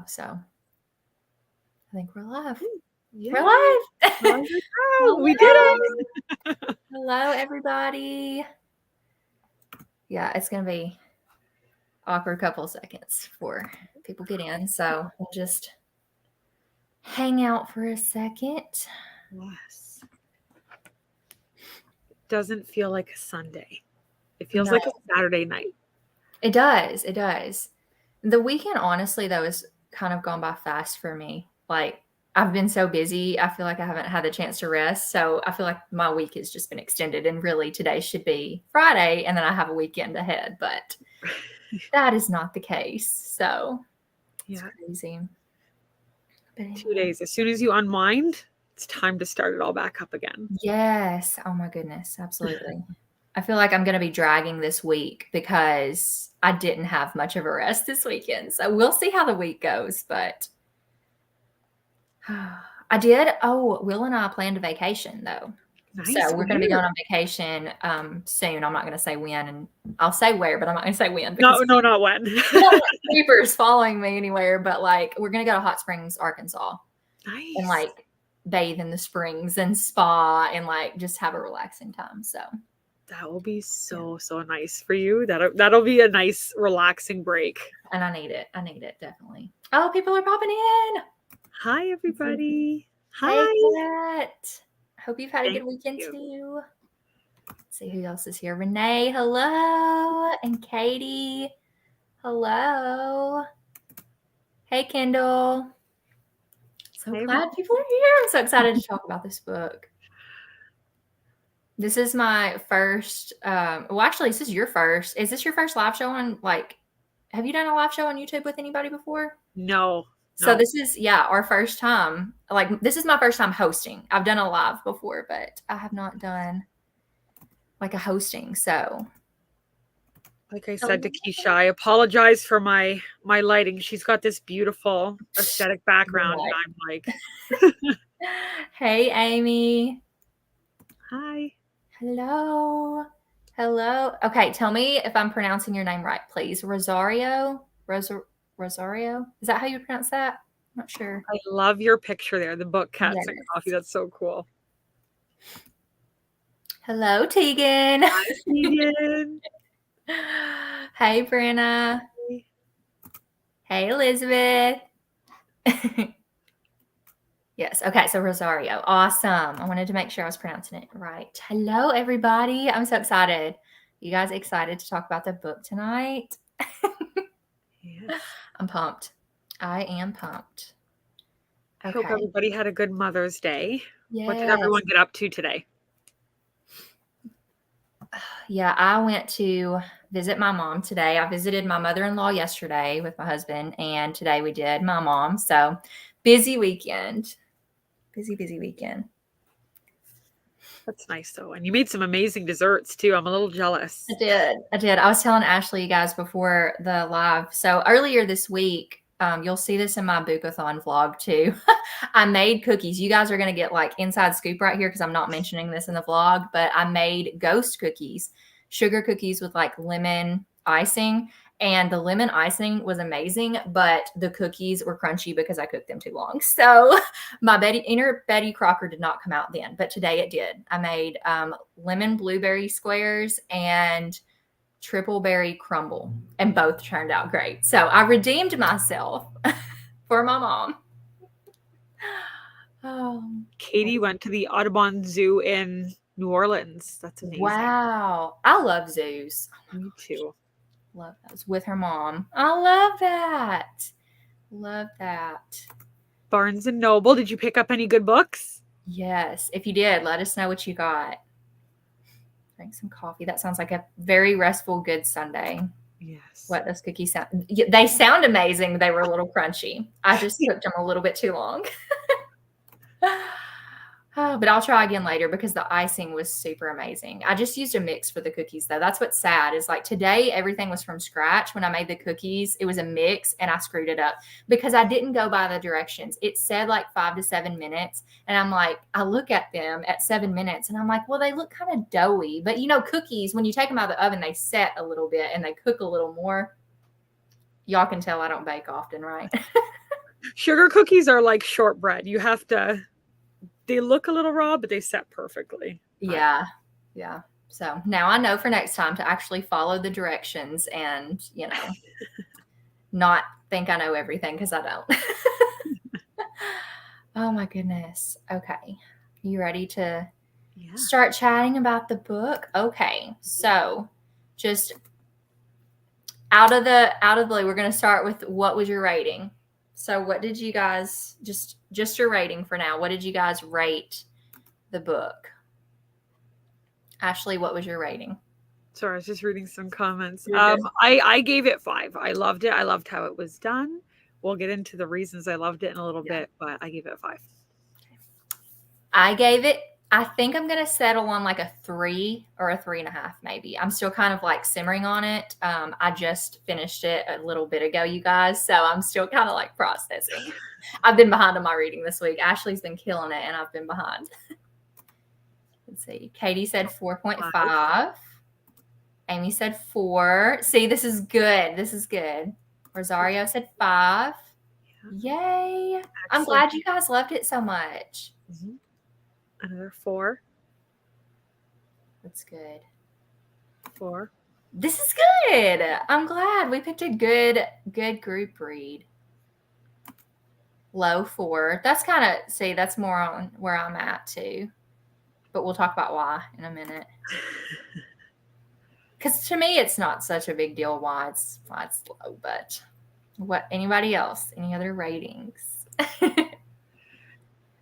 So I think we're live. Yeah. We're live. Oh, we did it. Hello, everybody. Yeah, it's going to be awkward couple of seconds before people get in. So we'll just hang out for a second. Yes. It doesn't feel like a Sunday. It feels like a Saturday night. It does. It does. The weekend, honestly, though, has kind of gone by fast for me. Like, I've been so busy. I feel like I haven't had the chance to rest. So I feel like my week has just been extended. And really, today should be Friday. And then I have a weekend ahead. But that is not the case. So it's crazy. But anyway. 2 days. As soon as you unwind, it's time to start it all back up again. Yes. Oh, my goodness. Absolutely. I feel like I'm going to be dragging this week because I didn't have much of a rest this weekend. So we'll see how the week goes. But I did. Oh, Will and I planned a vacation, though. Nice. So we're going to be going on vacation soon. I'm not going to say when, and I'll say where, but I'm not going to say when. No, not when. Creepers following me anywhere, but like we're going to go to Hot Springs, Arkansas. Nice. And like bathe in the springs and spa and like just have a relaxing time. So that will be so nice for you. That'll be a nice relaxing break. And I need it. Definitely. Oh, people are popping in. Hi, everybody. Hi. Hey, Kat. Hope you've had a good weekend too. Let's see who else is here. Renee, hello. And Katie, hello. Hey, Kendall. So glad people are here. I'm so excited to talk about this book. This is my first, well, actually, this is your first. Is this your first live show on, like, have you done a live show on YouTube with anybody before? No. So this is, our first time. Like, this is my first time hosting. I've done a live before, but I have not done, like, a hosting, so. Like I said to Keisha, I apologize for my lighting. She's got this beautiful aesthetic background, and I'm like. Hey, Amy. Hi. Hello. Okay, tell me if I'm pronouncing your name right, please. Rosario? Rosario? Is that how you pronounce that? I'm not sure. I love your picture there, the book, Cats and Coffee. That's so cool. Hello, Tegan. Hi, Tegan. Hey, Brenna. Hey, Elizabeth. Yes. Okay. So Rosario. Awesome. I wanted to make sure I was pronouncing it right. Hello, everybody. I'm so excited. You guys excited to talk about the book tonight? Yes. I'm pumped. I am pumped. I hope everybody had a good Mother's Day. Yes. What did everyone get up to today? Yeah, I went to visit my mom today. I visited my mother-in-law yesterday with my husband, and today we did my mom. So busy weekend. Busy weekend. That's nice, though. And you made some amazing desserts, too. I'm a little jealous. I did. I was telling Ashley, you guys, before the live. So earlier this week, you'll see this in my Boookathon vlog, too. I made cookies. You guys are going to get, like, inside scoop right here because I'm not mentioning this in the vlog. But I made ghost cookies, sugar cookies with, like, lemon icing. And the lemon icing was amazing, but the cookies were crunchy because I cooked them too long. So my inner Betty Crocker did not come out then, but today it did. I made lemon blueberry squares and triple berry crumble, and both turned out great. So I redeemed myself for my mom. Katie went to the Audubon Zoo in New Orleans. That's amazing. Wow. I love zoos. Me too. Love those with her mom. I love that. Barnes and Noble. Did you pick up any good books? Yes. If you did, let us know what you got. Drink some coffee. That sounds like a very restful, good Sunday. Yes. What those cookies sound. They sound amazing. They were a little crunchy. I just cooked them a little bit too long. But I'll try again later because the icing was super amazing. I just used a mix for the cookies, though. That's what's sad is like today, everything was from scratch. When I made the cookies, it was a mix and I screwed it up because I didn't go by the directions. It said like 5 to 7 minutes. And I'm like, I look at them at 7 minutes and I'm like, well, they look kind of doughy. But, cookies, when you take them out of the oven, they set a little bit and they cook a little more. Y'all can tell I don't bake often, right? Sugar cookies are like shortbread. You have to, they look a little raw, but they set perfectly. Yeah. Yeah. So now I know for next time to actually follow the directions and, not think I know everything because I don't. Oh my goodness. Okay. You ready to start chatting about the book? Okay. So just out of the blue, we're going to start with what was your rating? So what did you guys just your rating for now? What did you guys rate the book? Ashley, what was your rating? Sorry, I was just reading some comments. I gave it 5. I loved it. I loved how it was done. We'll get into the reasons I loved it in a little bit, but I gave it 5. I gave it, I think I'm going to settle on like a 3 or a 3.5 maybe. I'm still kind of like simmering on it. I just finished it a little bit ago, you guys. So I'm still kind of like processing. I've been behind on my reading this week. Ashley's been killing it and I've been behind. Let's see. Katie said 4.5. Amy said 4. See, this is good. This is good. Rosario said 5. Yay. Excellent. I'm glad you guys loved it so much. Mm-hmm. Another 4. That's good. 4. This is good. I'm glad we picked a good group read. Low 4. That's kind of, see, that's more on where I'm at too. But we'll talk about why in a minute. Because to me, it's not such a big deal why it's low. But what? Anybody else? Any other ratings?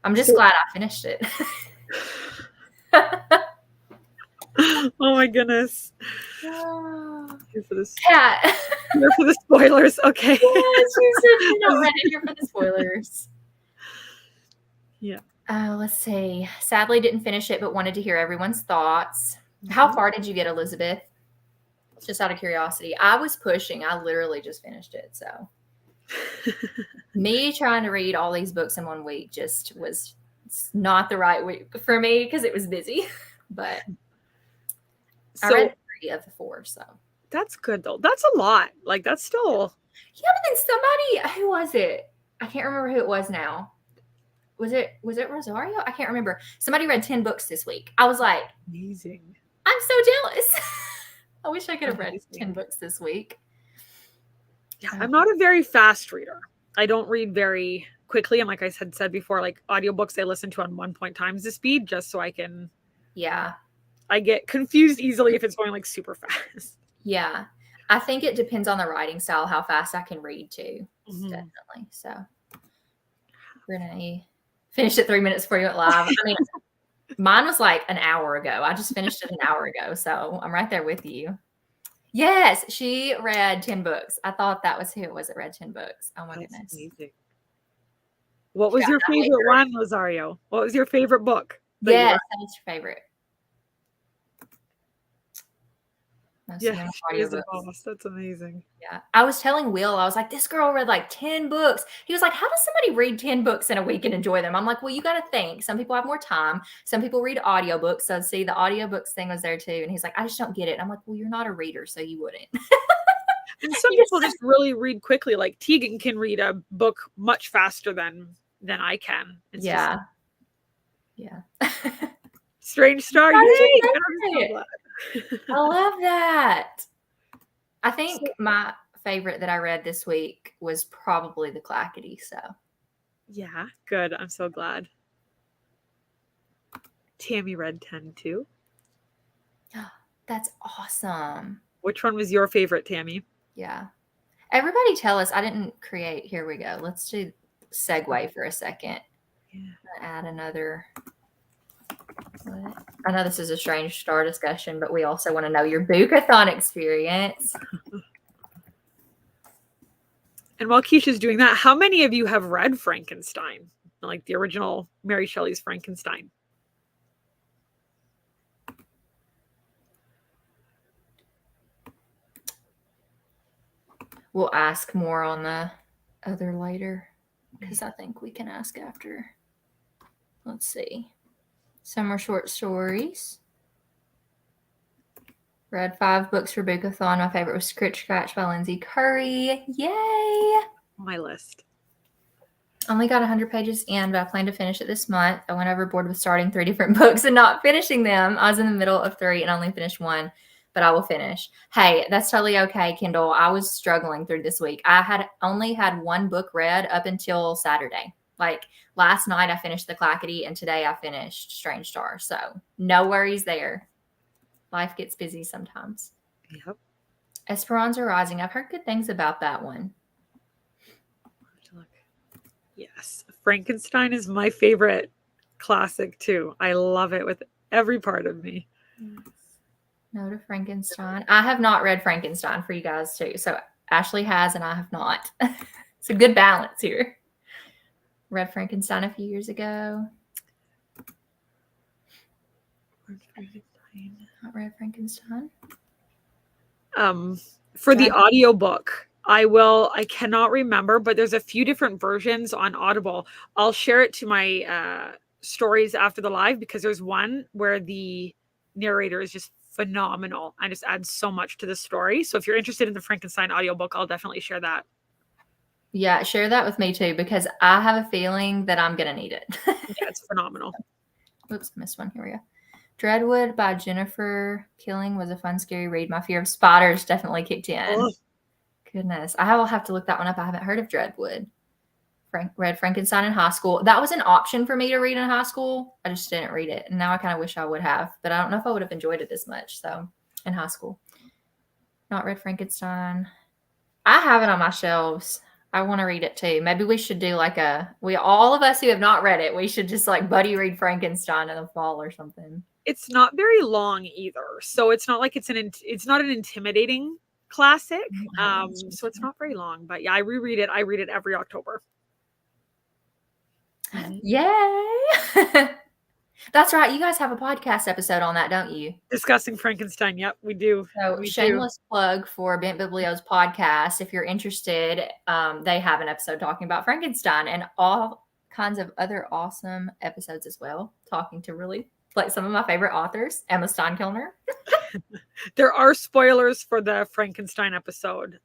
I'm just glad I finished it. Oh my goodness. Here for this. Cat. Here for the spoilers. Okay. Yes, you said you're not ready here for the spoilers. Yeah. Let's see. Sadly, didn't finish it, but wanted to hear everyone's thoughts. How far did you get, Elizabeth? Just out of curiosity. I was pushing. I literally just finished it. So me trying to read all these books in 1 week just was not the right week for me because it was busy. But I read 3 of the 4. So that's good though. That's a lot. Like that's still. Yeah, but then somebody, who was it? I can't remember who it was now. Was it Rosario? I can't remember. Somebody read 10 books this week. I was like, amazing. I'm so jealous. I wish I could have read 10 books this week. Yeah, I'm not a very fast reader. I don't read very quickly. And like I said before, like audiobooks I listen to on 1.0 the speed just so I can. Yeah. I get confused easily if it's going like super fast. Yeah. I think it depends on the writing style, how fast I can read too. Mm-hmm. Definitely. So Renee finished it 3 minutes before you went live. I mean, mine was like an hour ago. I just finished it an hour ago. So I'm right there with you. Yes, she read 10 books. I thought that was who it was that read 10 books. Oh my goodness. Amazing. What was your favorite one, Rosario? What was your favorite book? Yes, that was your favorite. Yeah, she is a boss. That's amazing. Yeah. I was telling Will, I was like, this girl read like 10 books. He was like, how does somebody read 10 books in a week and enjoy them? I'm like, well, you got to think. Some people have more time. Some people read audiobooks. So see, the audiobooks thing was there too. And he's like, I just don't get it. And I'm like, well, you're not a reader, so you wouldn't. And some people just really read quickly. Like Tegan can read a book much faster than I can. It's yeah. Strange start. I love that. I think my favorite that I read this week was probably The Clackety. So yeah, good. I'm so glad. Tammy read 10 too. That's awesome. Which one was your favorite, Tammy? Yeah. Everybody tell us. I didn't create. Here we go. Let's do segue for a second. Yeah. Add another. I know this is a strange star discussion, but we also want to know your Boookathon experience. And while Keisha's doing that, how many of you have read Frankenstein? Like the original Mary Shelley's Frankenstein? We'll ask more on the other later because I think we can ask after. Let's see. Some more short stories. Read 5 books for Boookathon. My favorite was Scritch Scratch by Lindsay Curry. Yay! My list. Only got 100 pages in, but I plan to finish it this month. I went overboard with starting 3 different books and not finishing them. I was in the middle of 3 and only finished 1, but I will finish. Hey, that's totally okay, Kendall. I was struggling through this week. I had only had 1 book read up until Saturday. Like last night I finished The Clackety and today I finished Strange Star. So no worries there. Life gets busy sometimes. Yep. Esperanza Rising. I've heard good things about that one. Yes. Frankenstein is my favorite classic too. I love it with every part of me. No to Frankenstein. I have not read Frankenstein for you guys too. So Ashley has and I have not. It's a good balance here. Read Frankenstein a few years ago. Not read Frankenstein. For the audiobook, I cannot remember, but there's a few different versions on Audible. I'll share it to my stories after the live because there's one where the narrator is just phenomenal and just adds so much to the story. So if you're interested in the Frankenstein audiobook, I'll definitely share that. Yeah, share that with me too, because I have a feeling that I'm going to need it. Yeah, it's phenomenal. Oops, I missed one. Here we go. Dreadwood by Jennifer Killing was a fun, scary read. My fear of spiders definitely kicked in. Oh. Goodness. I will have to look that one up. I haven't heard of Dreadwood. Read Frankenstein in high school. That was an option for me to read in high school. I just didn't read it. And now I kind of wish I would have. But I don't know if I would have enjoyed it as much. So, in high school. Not read Frankenstein. I have it on my shelves. I want to read it too. Maybe we should do like all of us who have not read it, we should just like buddy read Frankenstein in the fall or something. It's not very long either. So it's not like it's not an intimidating classic. So it's not very long, but yeah, I reread it. I read it every October. Yay. That's right. You guys have a podcast episode on that, don't you? Discussing Frankenstein. Yep, we do. So shameless plug for Bent Biblio's podcast. If you're interested, they have an episode talking about Frankenstein and all kinds of other awesome episodes as well, talking to really like some of my favorite authors, Emma Steinkilner. There are spoilers for the Frankenstein episode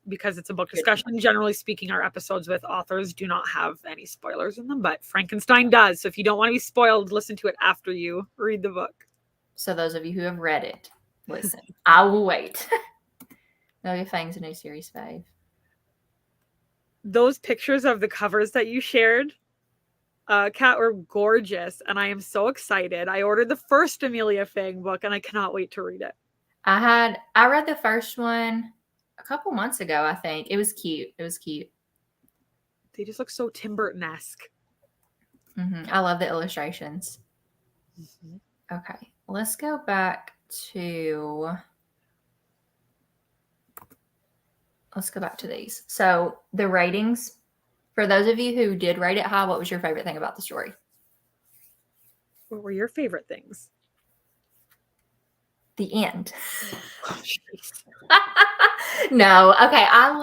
because it's a book discussion. Generally speaking, our episodes with authors do not have any spoilers in them, but Frankenstein does. So if you don't want to be spoiled, listen to it after you read the book. So those of you who have read it, listen. I will wait. No Fang's a new series fave. Those pictures of the covers that you shared, Kat, were gorgeous, and I am so excited. I ordered the first Amelia Fang book, and I cannot wait to read it. I read the first one a couple months ago, I think. It was cute. They just look so Tim Burton-esque. Mm-hmm. I love the illustrations. Mm-hmm. Okay, let's go back to these. So the ratings. For those of you who did rate it high, what was your favorite thing about the story? What were your favorite things? The end. No. Okay. I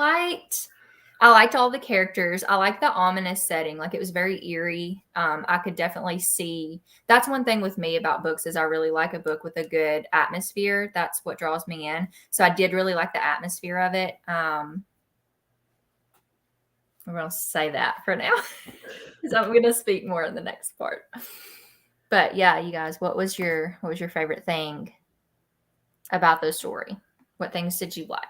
liked all the characters. I liked the ominous setting. Like it was very eerie. I could definitely see. That's one thing with me about books is I really like a book with a good atmosphere. That's what draws me in. So I did really like the atmosphere of it. We're going to say that for now because I'm going to speak more in the next part. But yeah, you guys, what was your favorite thing about the story? What things did you like?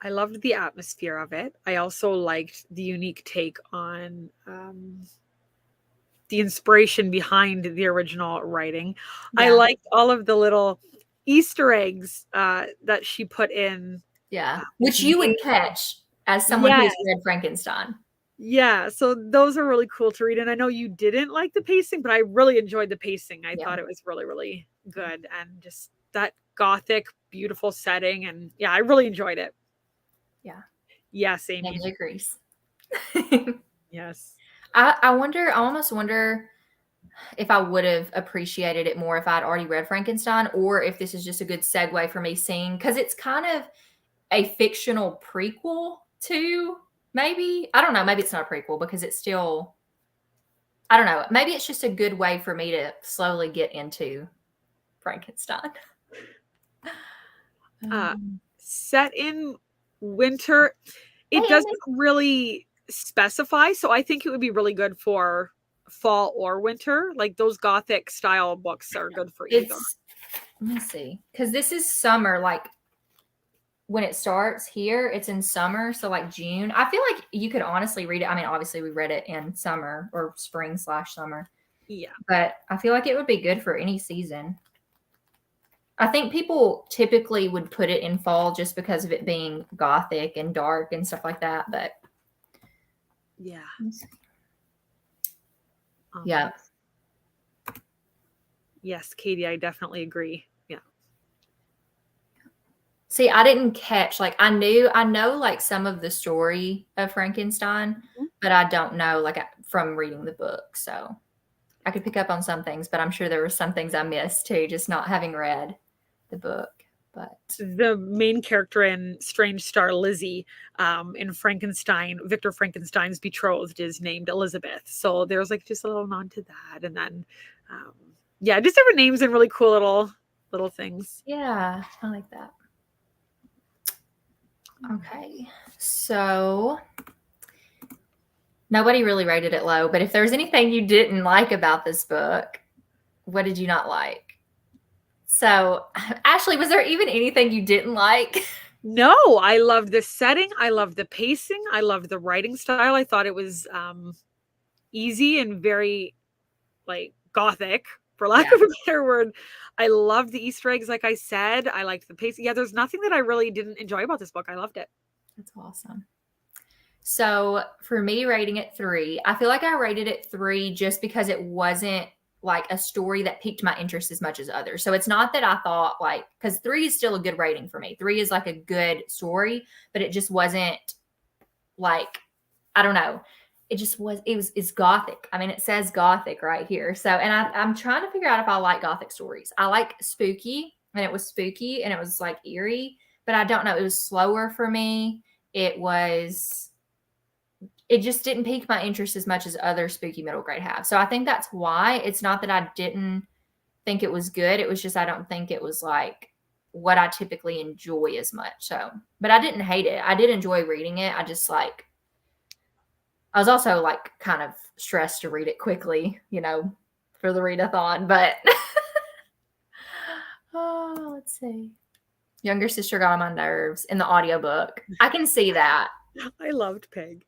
I loved the atmosphere of it. I also liked the unique take on the inspiration behind the original writing. Yeah. I liked all of the little Easter eggs that she put in. Yeah, which you would catch as someone who's read Frankenstein. Yeah, so those are really cool to read. And I know you didn't like the pacing, but I really enjoyed the pacing. I thought it was really, really good. And just that gothic, beautiful setting. And yeah, I really enjoyed it. Yeah. Yes, Amy. Emily agrees. Yes. I almost wonder if I would have appreciated it more if I'd already read Frankenstein, or if this is just a good segue for me seeing, because it's kind of a fictional prequel to maybe, I don't know, maybe it's not a prequel because it's still, I don't know, maybe it's just a good way for me to slowly get into Frankenstein. Set in winter, it doesn't really specify. So I think it would be really good for fall or winter. Like those Gothic style books are good for either. Let me see. Because this is summer, like when it starts here, it's in summer. So like June. I feel like you could honestly read it. I mean, obviously we read it in summer or spring/summer. Yeah. But I feel like it would be good for any season. I think people typically would put it in fall just because of it being Gothic and dark and stuff like that. But yeah. Yeah. Yes, Katie, I definitely agree. Yeah. See, I didn't catch, like, I know like some of the story of Frankenstein, but I don't know like from reading the book. So I could pick up on some things, but I'm sure there were some things I missed too, just not having read the book. But the main character in Strange Star, Lizzie, in Frankenstein, Victor Frankenstein's betrothed is named Elizabeth. So there's like just a little nod to that. And then, yeah, just different names and really cool little things. Yeah, I like that. Okay, so nobody really rated it low, but if there was anything you didn't like about this book, what did you not like? So, Ashley, was there even anything you didn't like? No, I loved the setting. I loved the pacing. I loved the writing style. I thought it was easy and very like Gothic, for lack of a better word. I loved the Easter eggs, like I said. I liked the pacing. Yeah, there's nothing that I really didn't enjoy about this book. I loved it. That's awesome. So for me, rating it 3, I feel like I rated it 3 just because it wasn't like a story that piqued my interest as much as others. So it's not that I thought like, because 3 is still a good rating for me. 3 is like a good story, but it just wasn't like, I don't know. It's Gothic. I mean, it says Gothic right here. So, and I'm trying to figure out if I like Gothic stories. I like spooky, and it was spooky and it was like eerie, but I don't know. It was slower for me. It just didn't pique my interest as much as other spooky middle grade have. So I think that's why. It's not that I didn't think it was good. It was just I don't think it was like what I typically enjoy as much. So, but I didn't hate it. I did enjoy reading it. I just like, I was also like kind of stressed to read it quickly, you know, for the readathon. But oh, let's see. Younger sister got on my nerves in the audiobook. I can see that. I loved Peg.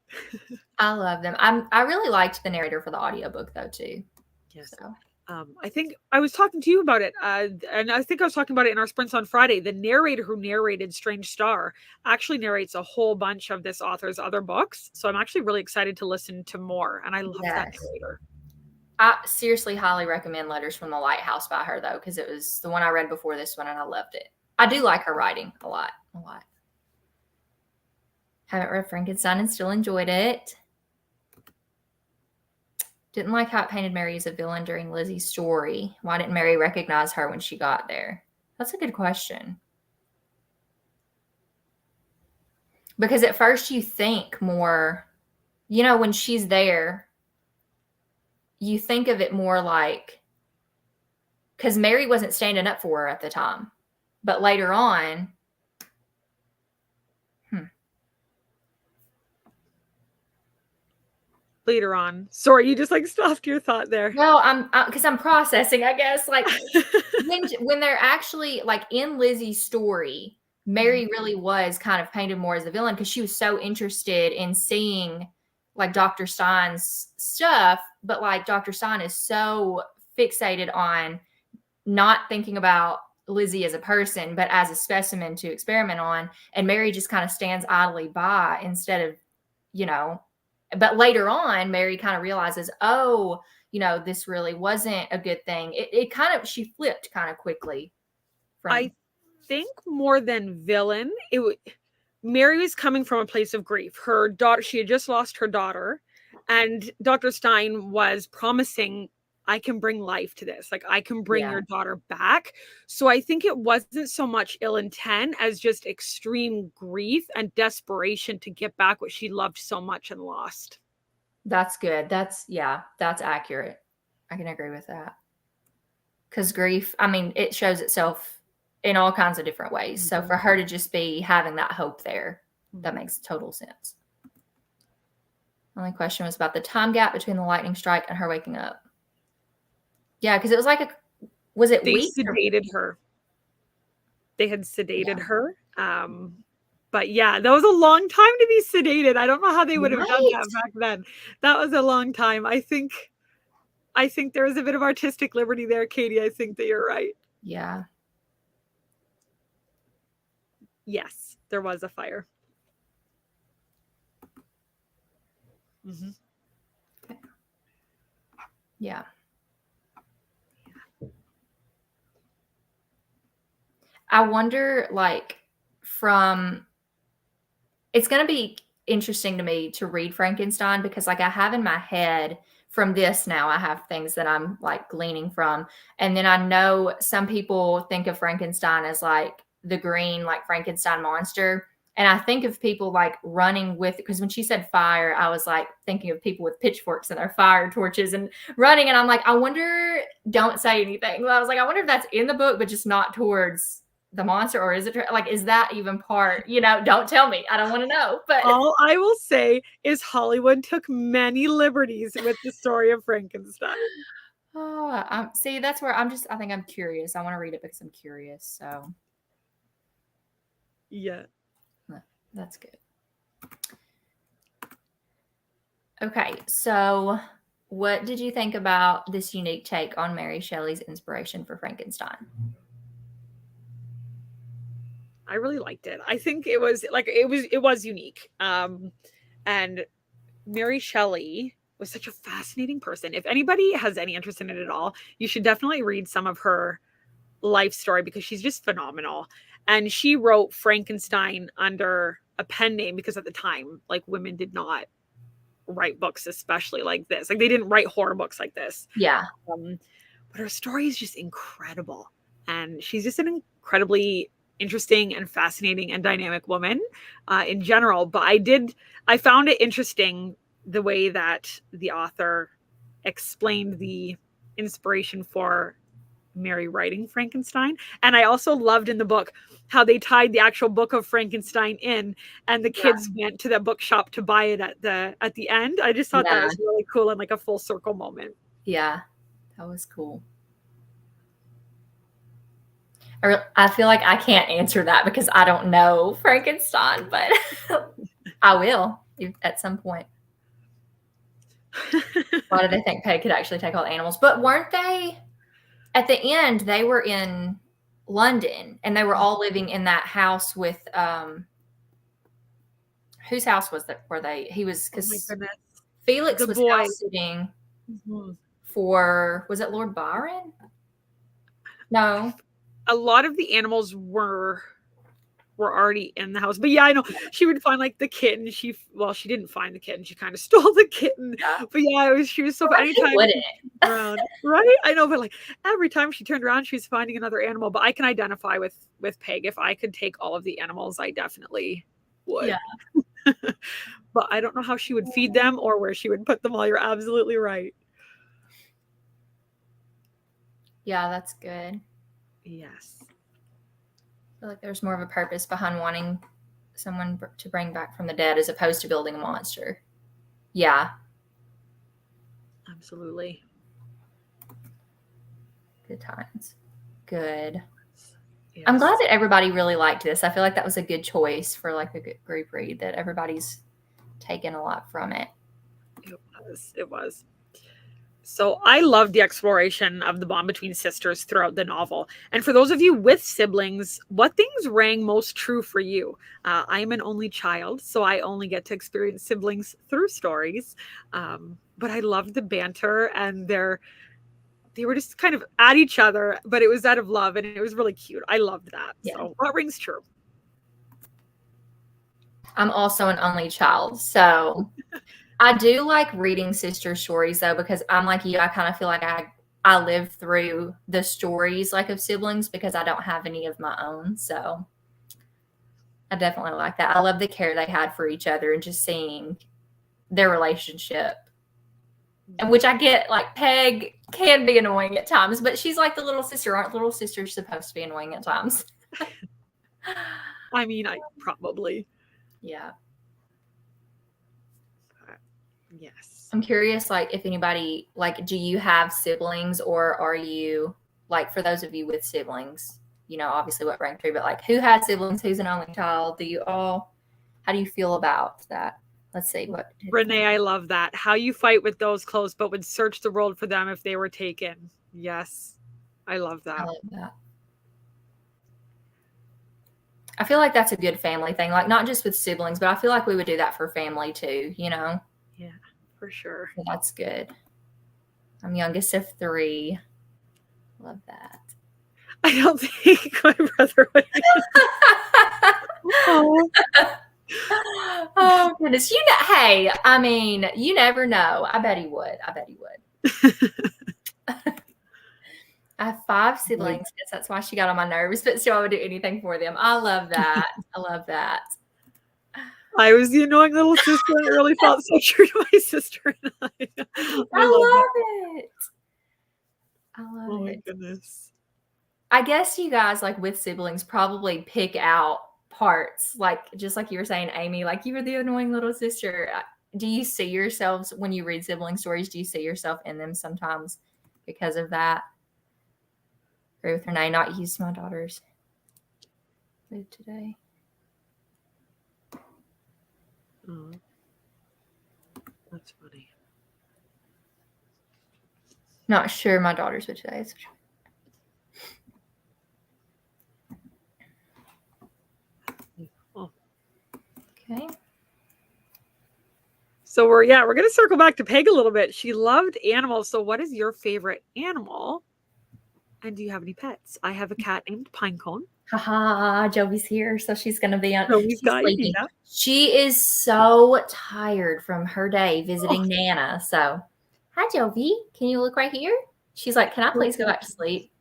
I love them. I really liked the narrator for the audiobook though too. Yes. So. I think I was talking to you about it, and I think I was talking about it in our sprints on Friday. The narrator who narrated Strange Star actually narrates a whole bunch of this author's other books. So I'm actually really excited to listen to more, and I love that narrator. I seriously highly recommend Letters from the Lighthouse by her though, because it was the one I read before this one and I loved it. I do like her writing a lot. Haven't read Frankenstein and still enjoyed it. Didn't like how it painted Mary as a villain during Lizzie's story. Why didn't Mary recognize her when she got there? That's a good question. Because at first you think more, you know, when she's there, you think of it more like, because Mary wasn't standing up for her at the time. But later on, later on. Sorry, you just like stopped your thought there. No, because I'm processing, I guess. Like when they're actually like in Lizzie's story, Mary really was kind of painted more as a villain because she was so interested in seeing like Dr. Stein's stuff, but like Dr. Stein is so fixated on not thinking about Lizzie as a person, but as a specimen to experiment on. And Mary just kind of stands idly by instead of, you know, but later on, Mary kind of realizes, oh, you know, this really wasn't a good thing. She flipped kind of quickly. I think more than villain, Mary was coming from a place of grief. Her daughter, she had just lost her daughter, and Dr. Stein was promising, I can bring life to this. Like, I can bring your daughter back. So I think it wasn't so much ill intent as just extreme grief and desperation to get back what she loved so much and lost. That's good. That's accurate. I can agree with that. Because grief, I mean, it shows itself in all kinds of different ways. So for her to just be having that hope there, that makes total sense. Only question was about the time gap between the lightning strike and her waking up. Yeah, because it was like was it They weeks? sedated her. They had sedated her. But yeah, that was a long time to be sedated. I don't know how they would have done that back then. That was a long time. I think there was a bit of artistic liberty there, Katie. I think that you're right. Yeah. Yes, there was a fire. Okay. Yeah. I wonder, like, it's going to be interesting to me to read Frankenstein because, like, I have in my head from this now, I have things that I'm like gleaning from. And then I know some people think of Frankenstein as like the green, like Frankenstein monster. And I think of people like running with, because when she said fire, I was like thinking of people with pitchforks and their fire torches and running. And I'm like, I wonder, don't say anything. I was like, I wonder if that's in the book, but just not towards the monster, or is it like, is that even part, don't tell me, I don't want to know. But all I will say is Hollywood took many liberties with the story of Frankenstein. See, that's where I think I'm curious. I want to read it because I'm curious. So yeah, that's good. Okay, so what did you think about this unique take on Mary Shelley's inspiration for Frankenstein? I really liked it. I think it was unique. And Mary Shelley was such a fascinating person. If anybody has any interest in it at all, you should definitely read some of her life story because she's just phenomenal. And she wrote Frankenstein under a pen name because at the time, like, women did not write books, especially like this. Like, they didn't write horror books like this. Yeah. But her story is just incredible. And she's just an incredibly interesting and fascinating and dynamic woman in general. But I found it interesting the way that the author explained the inspiration for Mary writing Frankenstein. And I also loved in the book how they tied the actual book of Frankenstein in, and the kids went to the bookshop to buy it at the end. I just thought that was really cool and like a full circle moment. Yeah, that was cool. I feel like I can't answer that because I don't know Frankenstein, but I will at some point. Why did they think Peg could actually take all the animals? But weren't they, at the end, they were in London and they were all living in that house with, whose house was that? He was, because Felix was house sitting for, was it Lord Byron? No. A lot of the animals were already in the house, but yeah, I know she would find like the kitten. She didn't find the kitten. She kind of stole the kitten. Yeah. But yeah, she was so anytime around, right? I know, but like every time she turned around, she was finding another animal. But I can identify with Peg. If I could take all of the animals, I definitely would. Yeah. But I don't know how she would feed them or where she would put them all. You're absolutely right. Yeah, that's good. Yes. I feel like there's more of a purpose behind wanting someone to bring back from the dead as opposed to building a monster. Yeah. Absolutely. Good times. Good. Yes. I'm glad that everybody really liked this. I feel like that was a good choice for like a good group read, that everybody's taken a lot from it. It was. So I loved the exploration of the bond between sisters throughout the novel. And for those of you with siblings, what things rang most true for you? I'm an only child, so I only get to experience siblings through stories. But I loved the banter, and they were just kind of at each other, but it was out of love, and it was really cute. I loved that. Yeah. So what rings true? I'm also an only child, so I do like reading sister stories though, because I'm like you, I kind of feel like I live through the stories like of siblings because I don't have any of my own. So I definitely like that. I love the care they had for each other and just seeing their relationship. And which I get, like, Peg can be annoying at times, but she's like the little sister. Aren't little sisters supposed to be annoying at times? I mean, probably. Yeah. Yes. I'm curious, like, if anybody, like, do you have siblings, or are you, like, for those of you with siblings, you know, obviously what rank through, but like, who has siblings? Who's an only child? Do you all, how do you feel about that? Let's see what. Renee, I love that. How you fight with those close, but would search the world for them if they were taken. Yes. I love that. I love that. I feel like that's a good family thing, like not just with siblings, but I feel like we would do that for family too, you know? Yeah, for sure. So that's good. I'm youngest of 3. Love that. I don't think my brother would. Oh. Oh goodness. You know, hey, I mean, you never know. I bet he would. I bet he would. I have 5 siblings. Yes, that's why she got on my nerves, but still I would do anything for them. I love that. I love that. I was the annoying little sister, and it really felt so true to my sister and I. I love it. I love it. Oh my goodness. I guess you guys, like with siblings, probably pick out parts, like just like you were saying, Amy, like you were the annoying little sister. Do you see yourselves when you read sibling stories? Do you see yourself in them sometimes because of that? Agree with Renee, not used to my daughter's food today. Oh, that's funny. Not sure my daughter's food today. Oh. Okay. So we're going to circle back to Peg a little bit. She loved animals. So what is your favorite animal? And do you have any pets? I have a cat named Pinecone. Haha, Jovi's here, so she's going to be on. Jovi's got sleeping. you. She is so tired from her day visiting Nana. So, hi, Jovi. Can you look right here? She's like, can I please go back to sleep?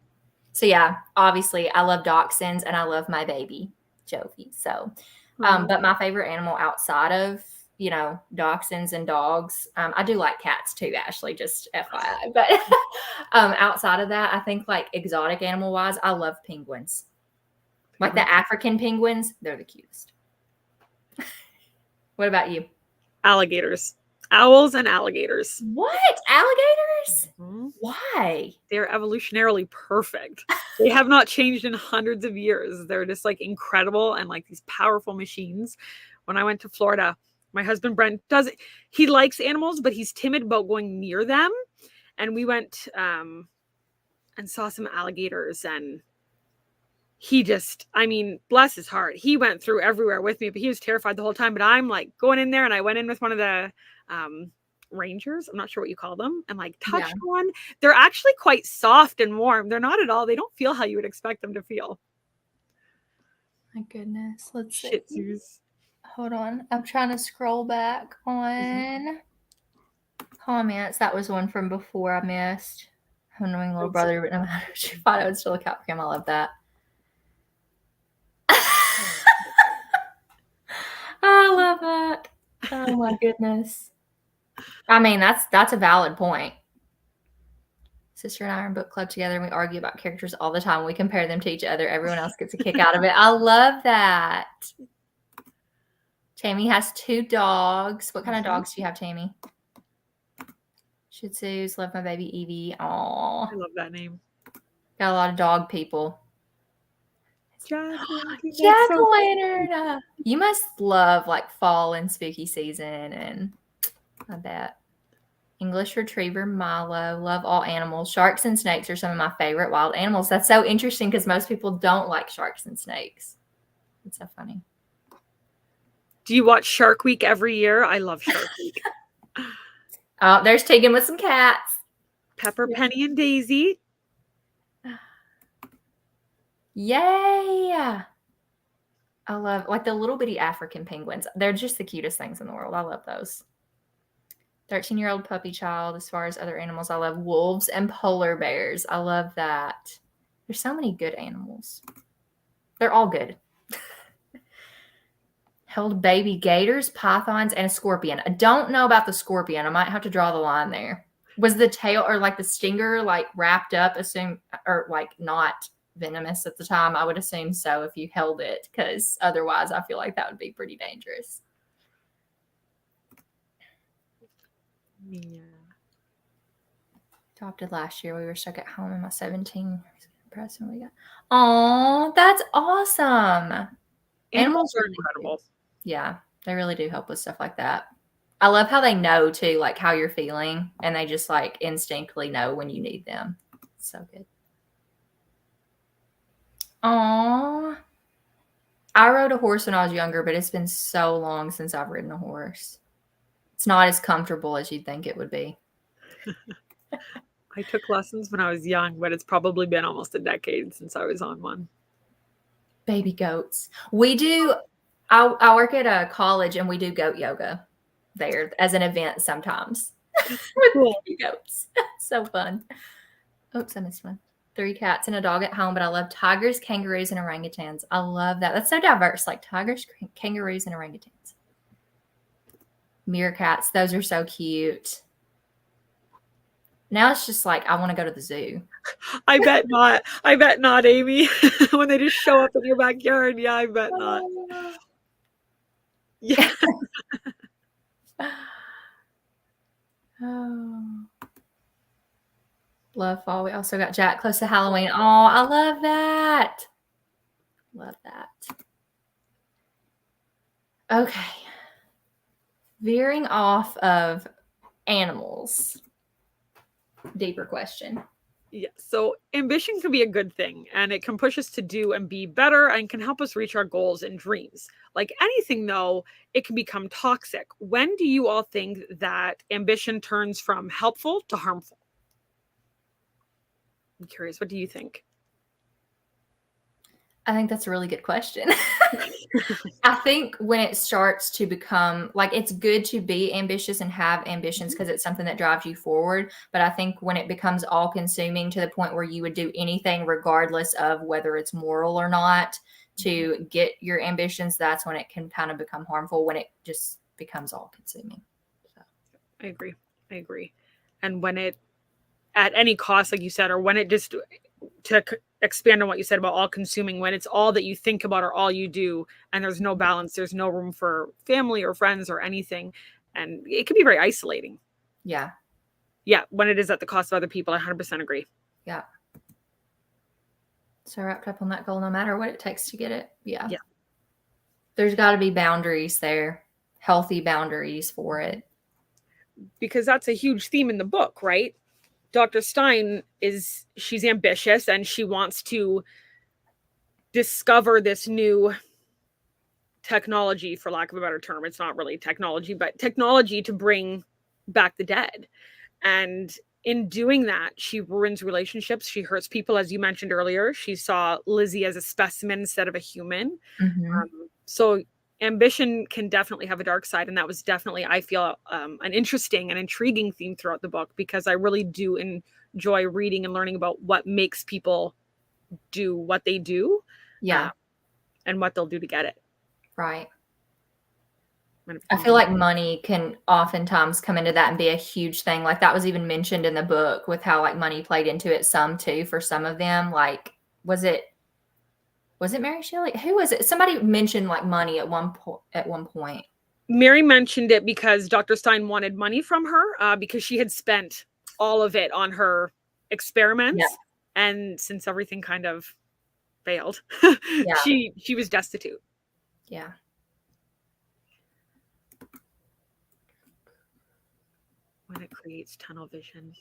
So, yeah, obviously, I love dachshunds and I love my baby, Jovi. So, but my favorite animal outside of, you know, dachshunds and dogs, I do like cats too, Ashley, just FYI. But outside of that, I think like exotic animal wise, I love penguins. Like the African penguins, they're the cutest. What about you? Alligators. Owls and alligators. What? Alligators? Mm-hmm. Why? They're evolutionarily perfect. They have not changed in hundreds of years. They're just like incredible and like these powerful machines. When I went to Florida, my husband Brent he likes animals, but he's timid about going near them. And we went and saw some alligators, and he just, I mean, bless his heart, he went through everywhere with me, but he was terrified the whole time. But I'm like going in there, and I went in with one of the rangers, I'm not sure what you call them, and like touched one. They're actually quite soft and warm. They're not at all, they don't feel how you would expect them to feel. My goodness. Let's see. Shih Tzus. Hold on. I'm trying to scroll back on comments. That was one from before I missed. Annoying little brother, but no matter what you find, I would still look out for him. I love that. I love that. Oh my goodness. I mean, that's a valid point. Sister and I are in book club together, and we argue about characters all the time. We compare them to each other. Everyone else gets a kick out of it. I love that. Tammy has 2 dogs. What kind of dogs do you have, Tammy? Shih Tzus. Love my baby Evie. Aw. I love that name. Got a lot of dog people. Jack-o'-lantern. You must love like fall and spooky season, and I bet. English Retriever Milo. Love all animals. Sharks and snakes are some of my favorite wild animals. That's so interesting because most people don't like sharks and snakes. It's so funny. Do you watch Shark Week every year? I love Shark Week. Oh, there's Tegan with some cats. Pepper, Penny, and Daisy. Yay! I love like the little bitty African penguins. They're just the cutest things in the world. I love those. 13-year-old puppy child. As far as other animals, I love wolves and polar bears. I love that. There's so many good animals. They're all good. Held baby gators, pythons, and a scorpion. I don't know about the scorpion. I might have to draw the line there. Was the tail or like the stinger like wrapped up, or like not venomous at the time? I would assume so if you held it, because otherwise I feel like that would be pretty dangerous. Yeah. Adopted last year. We were stuck at home in my 17. Present we got. Oh, that's awesome. Animals are really incredible. do. Yeah, they really do help with stuff like that. I love how they know too, like how you're feeling, and they just like instinctively know when you need them. So good. Aww. I rode a horse when I was younger, but it's been so long since I've ridden a horse. It's not as comfortable as you'd think it would be. I took lessons when I was young, but it's probably been almost a decade since I was on one. Baby goats. We do. I work at a college and we do goat yoga there as an event sometimes with Cool. baby goats. So fun. Oops, I missed one. 3 cats and a dog at home, but I love tigers, kangaroos, and orangutans. I love that. That's so diverse, like tigers, kangaroos, and orangutans. Meerkats, those are so cute. Now it's just like I want to go to the zoo. I bet not. I bet not, Amy. When they just show up in your backyard, yeah, I bet not. Yeah. Oh. Love fall. We also got Jack close to Halloween. Oh, I love that. Love that. Okay. Veering off of animals. Deeper question. Yeah. So ambition can be a good thing, and it can push us to do and be better and can help us reach our goals and dreams. Like anything, though, it can become toxic. When do you all think that ambition turns from helpful to harmful? I'm curious. What do you think? I think that's a really good question. I think when it starts to become like it's good to be ambitious and have ambitions because it's something that drives you forward. But I think when it becomes all consuming to the point where you would do anything regardless of whether it's moral or not to get your ambitions, that's when it can kind of become harmful when it just becomes all consuming. So. I agree. I agree. And when it, at any cost, like you said, or when it just, to expand on what you said about all consuming, when it's all that you think about or all you do, and there's no balance, there's no room for family or friends or anything. And it can be very isolating. Yeah. Yeah. When it is at the cost of other people, I 100% agree. Yeah. So wrapped up on that goal, no matter what it takes to get it. Yeah. Yeah. There's got to be boundaries there, healthy boundaries for it. Because that's a huge theme in the book, right? Dr. Stein she's ambitious and she wants to discover this new technology, for lack of a better term. It's not really technology, but technology to bring back the dead. And in doing that, she ruins relationships. She hurts people, as you mentioned earlier. She saw Lizzie as a specimen instead of a human. Mm-hmm. So ambition can definitely have a dark side. And that was definitely, I feel, an interesting and intriguing theme throughout the book, because I really do enjoy reading and learning about what makes people do what they do. Yeah. And what they'll do to get it. Right. I feel like money can oftentimes come into that and be a huge thing. Like that was even mentioned in the book with how like money played into it some too for some of them. Like, was it Mary Shelley? Who was it? Somebody mentioned like money at one point. Mary mentioned it because Dr. Stein wanted money from her because she had spent all of it on her experiments. Yeah. And since everything kind of failed, yeah. she was destitute. Yeah. When it creates tunnel vision.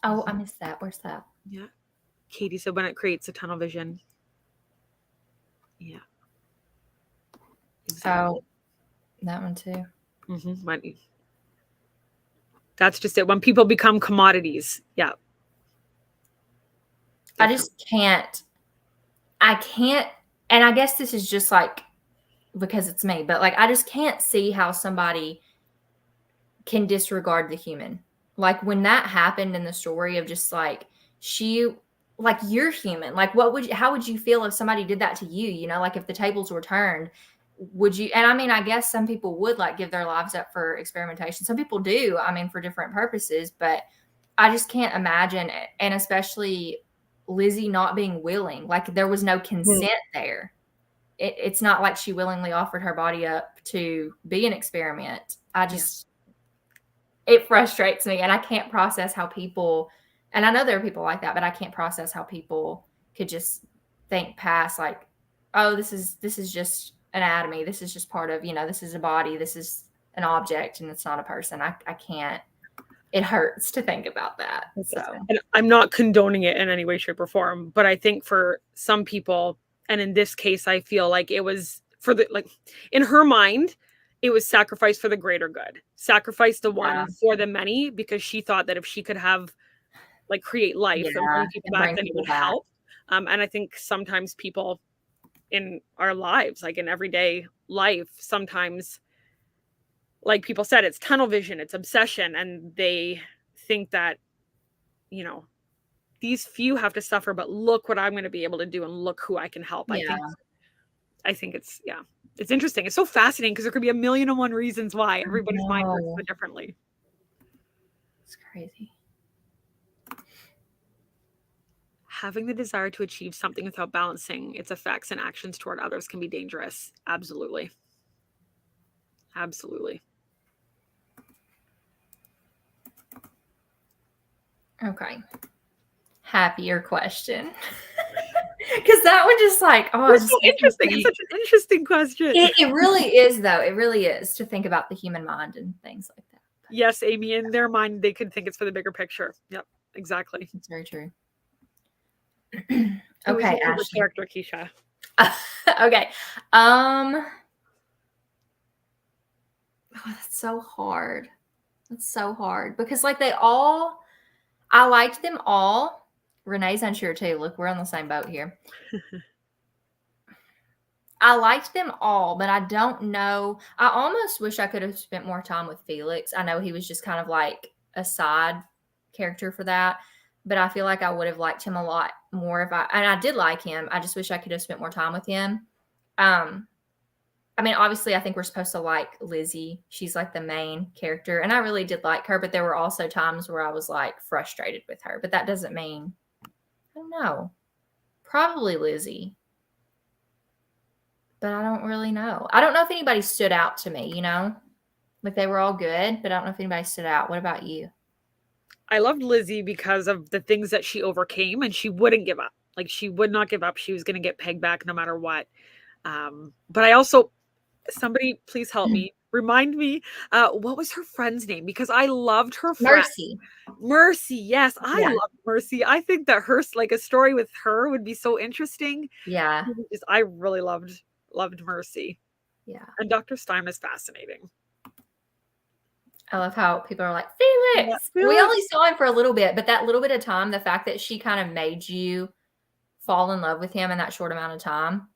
Oh, I missed that. Where's that? Yeah. Katie said when it creates a tunnel vision. Yeah. Exactly. Oh, that one too. Mm-hmm. That's just it. When people become commodities. Yeah. I just can't. And I guess this is just like because it's me, but like I just can't see how somebody can disregard the human. Like when that happened in the story of just like you're human. Like how would you feel if somebody did that to you? You know, like if the tables were turned, would you? And I mean, I guess some people would like give their lives up for experimentation. Some people do, I mean, for different purposes, but I just can't imagine. And especially Lizzie not being willing, like there was no consent there. It's not like she willingly offered her body up to be an experiment. it frustrates me, and I can't process how people, and I know there are people like that, but I can't process how people could just think past like, oh, this is just anatomy. This is just part of, this is a body. This is an object, and it's not a person. I can't. It hurts to think about that. So, and I'm not condoning it in any way, shape, or form, but I think for some people, and in this case, I feel like it was for the, like, in her mind, it was sacrifice for the greater good, sacrifice the one for the many, because she thought that if she could have, like, create life and bring people back, then it would help. And I think sometimes people in our lives, like in everyday life, sometimes, like people said, it's tunnel vision, it's obsession, and they think that, these few have to suffer, but look what I'm going to be able to do, and look who I can help. yeah. I think it's interesting. It's so fascinating because there could be 1,000,001 reasons why everybody's mind works so differently. It's crazy. Having the desire to achieve something without balancing its effects and actions toward others can be dangerous. Absolutely. Absolutely. Okay. Happier question. Because that one just like, it's so interesting. It's such an interesting question. It really is, though. It really is, to think about the human mind and things like that. Yes, Amy, in their mind, they could think it's for the bigger picture. Yep, exactly. It's very true. Okay, Ashley. Character, Keisha. Okay. Oh, that's so hard. That's so hard because, like, I liked them all. Renee's unsure too. Look, we're on the same boat here. I liked them all, but I don't know. I almost wish I could have spent more time with Felix. I know he was just kind of like a side character for that, but I feel like I would have liked him a lot more and I did like him. I just wish I could have spent more time with him. I mean, obviously, I think we're supposed to like Lizzie. She's like the main character, and I really did like her, but there were also times where I was like frustrated with her, but that doesn't mean, I don't know, probably Lizzie. But I don't really know. I don't know if anybody stood out to me, Like, they were all good, but I don't know if anybody stood out. What about you? I loved Lizzie because of the things that she overcame, and she wouldn't give up. Like, she would not give up. She was going to get pegged back no matter what. But I also, somebody please help me. Remind me, what was her friend's name? Because I loved her friend. Mercy, yes. I love Mercy. I think that like a story with her would be so interesting. Yeah. I really loved Mercy. Yeah. And Dr. Stein is fascinating. I love how people are like, Felix! Yeah, we only saw him for a little bit, but that little bit of time, the fact that she kind of made you fall in love with him in that short amount of time.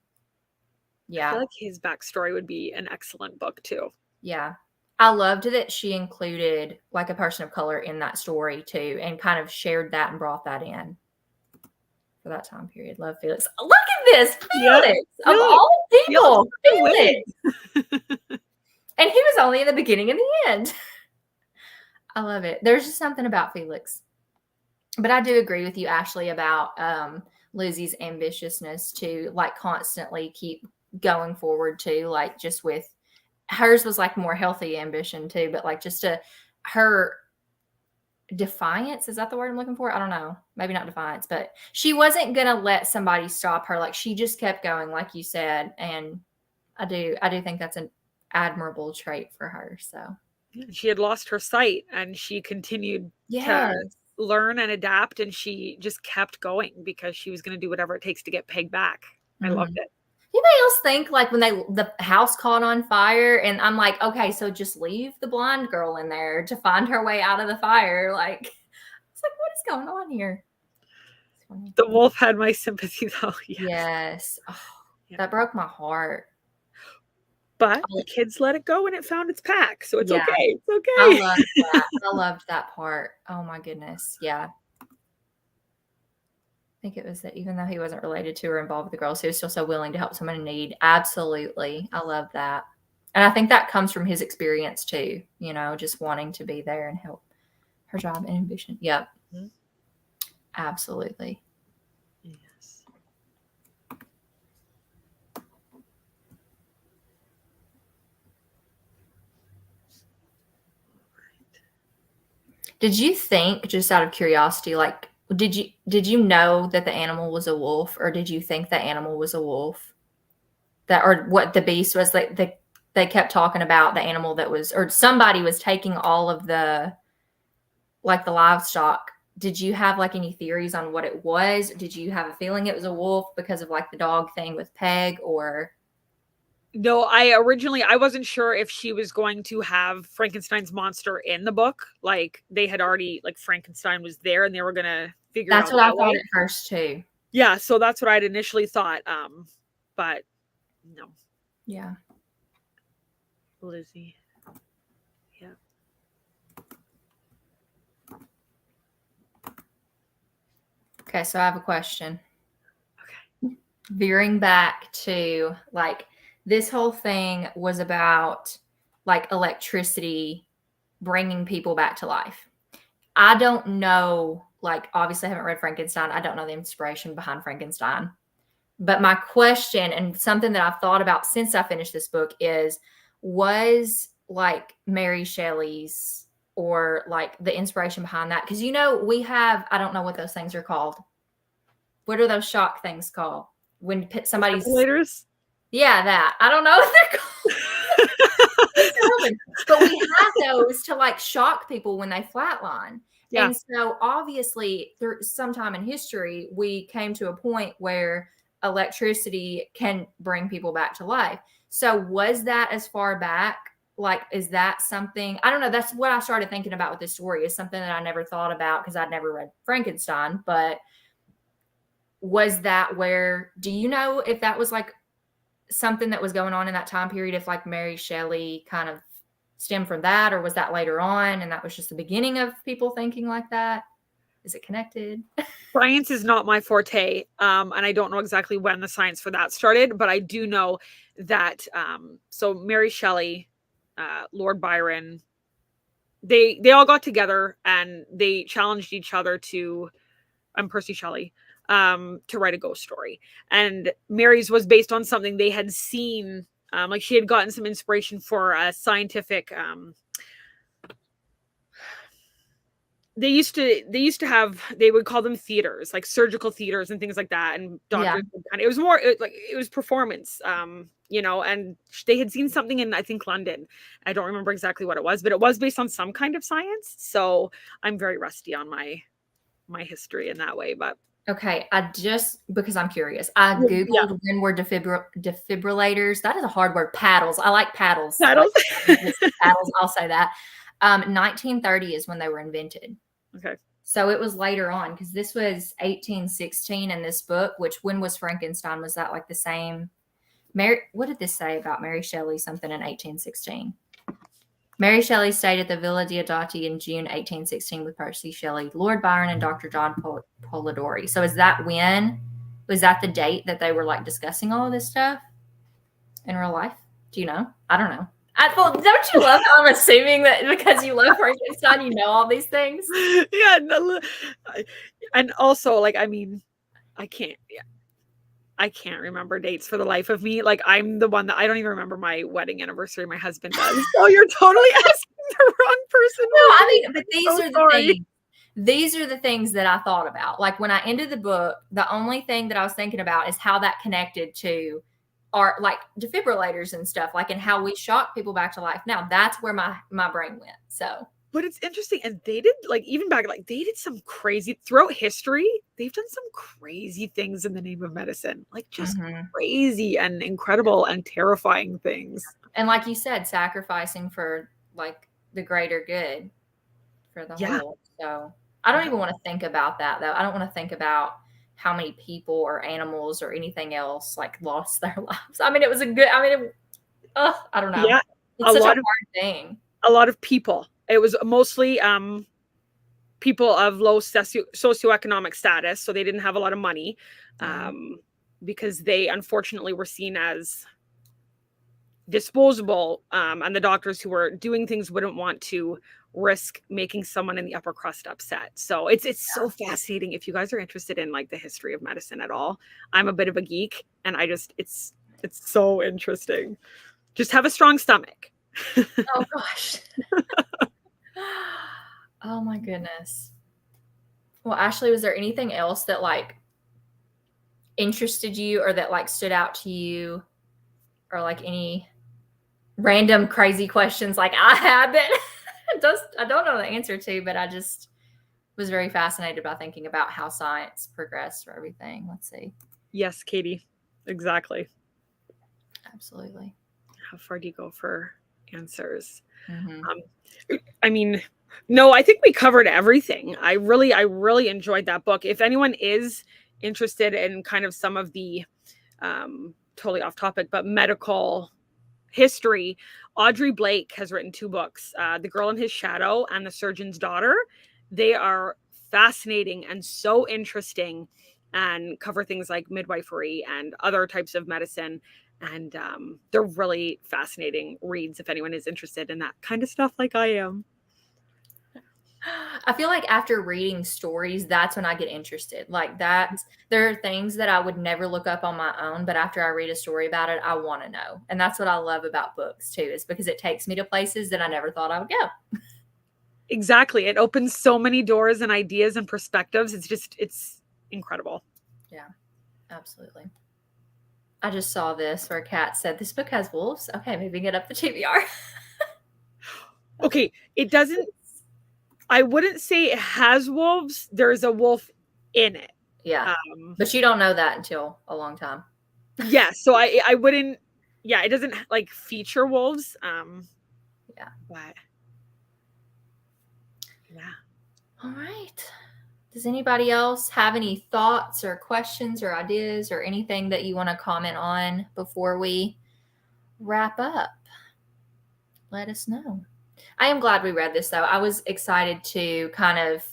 Yeah. I feel like his backstory would be an excellent book too. Yeah. I loved that she included like a person of color in that story too, and kind of shared that and brought that in for that time period. Love Felix. Look at this, Felix! Of all people, Felix! And he was only in the beginning and the end. I love it. There's just something about Felix. But I do agree with you, Ashley, about Lizzie's ambitiousness to like constantly keep going forward too. Like, just with hers was like more healthy ambition too, but like just her defiance, is that the word I'm looking for? I don't know. Maybe not defiance, but she wasn't going to let somebody stop her. Like, she just kept going, like you said. And I do think that's an admirable trait for her. So she had lost her sight and she continued to learn and adapt, and she just kept going because she was going to do whatever it takes to get pegged back. I loved it. Anybody else think like when the house caught on fire, and I'm like, okay, so just leave the blonde girl in there to find her way out of the fire? Like, it's like, what is going on here? The wolf had my sympathy though. Yes. Oh, that broke my heart. But the kids let it go and it found its pack. So it's okay. It's okay. I loved that. I loved that part. Oh my goodness. Yeah. I think it was that even though he wasn't related to or involved with the girls, he was still so willing to help someone in need. Absolutely. I love that. And I think that comes from his experience too, just wanting to be there and help her job and ambition. Yep. Mm-hmm. Absolutely. Yes. Did you think, just out of curiosity, like, did you know that the animal was a wolf, or did you think the animal was a wolf? That, or what the beast was, like they kept talking about the animal that was, or somebody was taking all of the, like, the livestock. Did you have like any theories on what it was? Did you have a feeling it was a wolf because of like the dog thing with Peg, or? No, I wasn't sure if she was going to have Frankenstein's monster in the book. Like they had already, like Frankenstein was there and they were gonna figure it That's out what I that thought way. at first too. Yeah, so that's what I'd initially thought. But no. Yeah. Lizzie. Yeah. Okay, so I have a question. Okay. Veering back to, like, this whole thing was about like electricity bringing people back to life. I don't know, like, obviously I haven't read Frankenstein. I don't know the inspiration behind Frankenstein. But my question, and something that I've thought about since I finished this book, is, was like Mary Shelley's, or like the inspiration behind that? Because, we have, I don't know what those things are called. What are those shock things called? When somebody's, Defibrillators? yeah, that. I don't know what they're called. But we have those to like shock people when they flatline. Yeah. And so obviously through some time in history, we came to a point where electricity can bring people back to life. So was that as far back? Like, is that something? I don't know. That's what I started thinking about with this story, is something that I never thought about because I'd never read Frankenstein. But was that where, do you know if that was like something that was going on in that time period, if like Mary Shelley kind of stemmed from that, or was that later on and that was just the beginning of people thinking like that? Is it connected? Science is not my forte, and I don't know exactly when the science for that started, but I do know that so Mary Shelley, Lord Byron, they all got together and they challenged each other to, I'm Percy Shelley, to write a ghost story. And Mary's was based on something they had seen, like she had gotten some inspiration for a scientific, they used to have, they would call them theaters, like surgical theaters and things like that, and doctors would kind of, it was more like it was performance, and they had seen something in, I think, London. I don't remember exactly what it was, but it was based on some kind of science. So I'm very rusty on my history in that way. But Okay, because I'm curious, I yeah, Googled when were defibrillators. That is a hard word. Paddles. I like paddles. titles. Like, paddles, I'll say that. 1930 is when they were invented. Okay. So it was later on, because this was 1816 in this book, which, when was Frankenstein? Was that like the same? What did this say about Mary Shelley something in 1816? Mary Shelley stayed at the Villa Diodati in June 1816 with Percy Shelley, Lord Byron, and Dr. John Polidori. So is that when? Was that the date that they were like discussing all of this stuff in real life? Do you know? I don't know. Don't you love how I'm assuming that because you love Frankenstein, you know all these things? Yeah. No, and also, like, I mean, I can't remember dates for the life of me. Like, I'm the one that I don't even remember my wedding anniversary. My husband does. So you're totally asking the wrong person. No, I mean, but these So are the sorry. things. These are the things that I thought about. Like, when I ended the book, the only thing that I was thinking about is how that connected to our, like, defibrillators and stuff, like, and how we shock people back to life. Now that's where my brain went. So, But it's interesting, and they did, like, even back, like, they did some crazy throughout history. They've done some crazy things in the name of medicine, like just crazy and incredible and terrifying things. And like you said, sacrificing for like the greater good for the whole. So I don't even want to think about that, though. I don't want to think about how many people or animals or anything else like lost their lives. I mean, it was a good. I mean, I don't know. Yeah, it's such a hard thing. A lot of people. It was mostly people of low socioeconomic status, so they didn't have a lot of money, because they unfortunately were seen as disposable, and the doctors who were doing things wouldn't want to risk making someone in the upper crust upset. So it's so fascinating. If you guys are interested in like the history of medicine at all, I'm a bit of a geek, and it's so interesting. Just have a strong stomach. Oh gosh. Oh my goodness. Well, Ashley, was there anything else that like interested you or that like stood out to you, or like any random crazy questions like I had that just I don't know the answer to, but I just was very fascinated by thinking about how science progressed or everything. Let's see. Yes, Katie, exactly. Absolutely. How far do you go for answers? Mm-hmm. I mean, no, I think we covered everything. I really enjoyed that book. If anyone is interested in kind of some of the totally off topic, but medical history, Audrey Blake has written 2 books, The Girl in His Shadow and The Surgeon's Daughter. They are fascinating and so interesting and cover things like midwifery and other types of medicine. And they're really fascinating reads if anyone is interested in that kind of stuff like I am. I feel like after reading stories, that's when I get interested. Like that, there are things that I would never look up on my own, but after I read a story about it, I want to know. And that's what I love about books too, is because it takes me to places that I never thought I would go. Exactly. It opens so many doors and ideas and perspectives. It's incredible. Yeah, absolutely. I just saw this where Kat said, "This book has wolves." Okay, maybe get up the TBR. Okay, it doesn't, I wouldn't say it has wolves. There's a wolf in it. Yeah. But you don't know that until a long time. Yeah, so I wouldn't, yeah, it doesn't like feature wolves. Yeah. But yeah. All right. Does anybody else have any thoughts or questions or ideas or anything that you want to comment on before we wrap up? Let us know. I am glad we read this though. I was excited to kind of,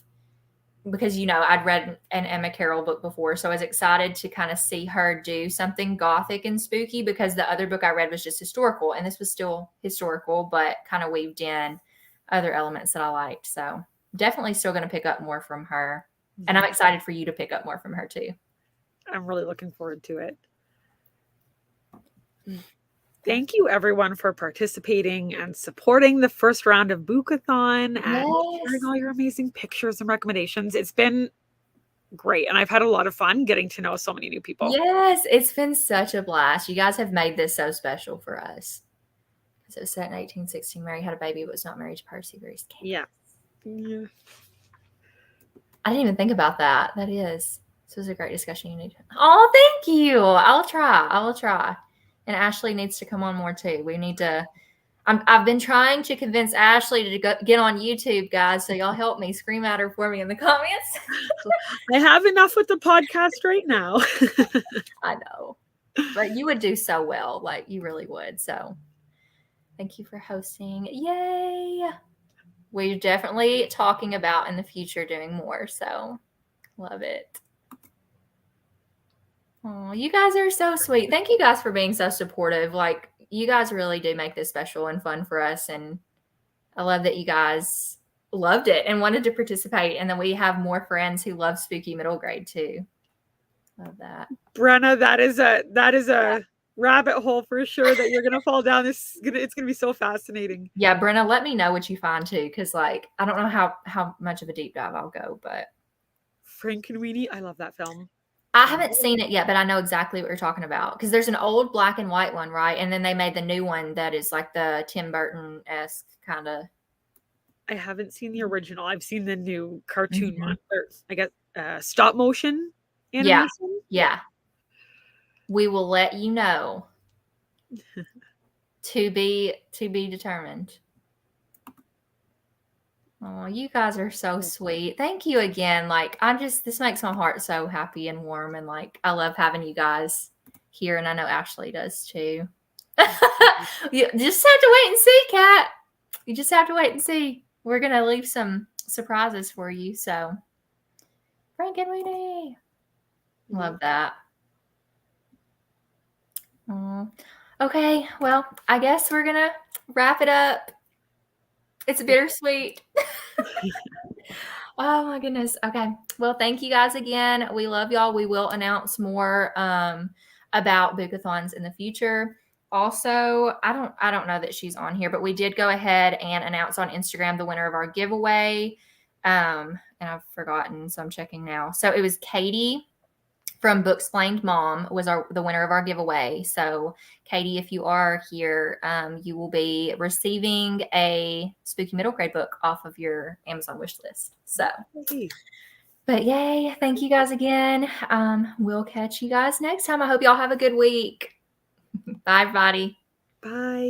because I'd read an Emma Carroll book before, so I was excited to kind of see her do something gothic and spooky, because the other book I read was just historical and this was still historical but kind of weaved in other elements that I liked. So definitely still going to pick up more from her. And I'm excited for you to pick up more from her too. I'm really looking forward to it. Thank you everyone for participating and supporting the first round of Boookathon and sharing all your amazing pictures and recommendations. It's been great and I've had a lot of fun getting to know so many new people. Yes, it's been such a blast. You guys have made this so special for us. Because it was set in 1816. Mary had a baby but was not married to Percy. Very scary. Yeah. I didn't even think about that. This was a great discussion. You need to. Oh, thank you. I will try. And Ashley needs to come on more too. We need to. I've been trying to convince Ashley to get on YouTube, guys. So y'all help me, scream at her for me in the comments. I have enough with the podcast right now. I know, but you would do so well. Like you really would. So thank you for hosting. Yay. We're definitely talking about in the future doing more. So love it. Oh, you guys are so sweet. Thank you guys for being so supportive. Like you guys really do make this special and fun for us. And I love that you guys loved it and wanted to participate. And then we have more friends who love spooky middle grade too. Love that. Brenna, that is a rabbit hole for sure that you're gonna fall down. It's gonna be so fascinating. Yeah, Brenna, let me know what you find too, because like I don't know how much of a deep dive I'll go, but Frankenweenie, I love that film. I haven't seen it yet, but I know exactly what you're talking about, because there's an old black and white one, right? And then they made the new one that is like the Tim Burton-esque kind of. I haven't seen the original. I've seen the new cartoon one, or I guess stop motion animation. Yeah. We will let you know. To be determined. Oh, you guys are so sweet. Thank you again. Like this makes my heart so happy and warm, and like I love having you guys here, and I know Ashley does too. You just have to wait and see, Kat. You just have to wait and see. We're gonna leave some surprises for you. So Frankenweenie. Love that. Okay, well, I guess we're gonna wrap it up. It's bittersweet. Oh my goodness. Okay. Well, thank you guys again. We love y'all. We will announce more about Boookathons in the future. Also, I don't know that she's on here, but we did go ahead and announce on Instagram the winner of our giveaway. And I've forgotten, so I'm checking now. So it was Katie from Booksplained Mom was the winner of our giveaway. So Katie, if you are here, you will be receiving a spooky middle grade book off of your Amazon wish list. So, but yay, thank you guys again. We'll catch you guys next time. I hope y'all have a good week. Bye, everybody. Bye.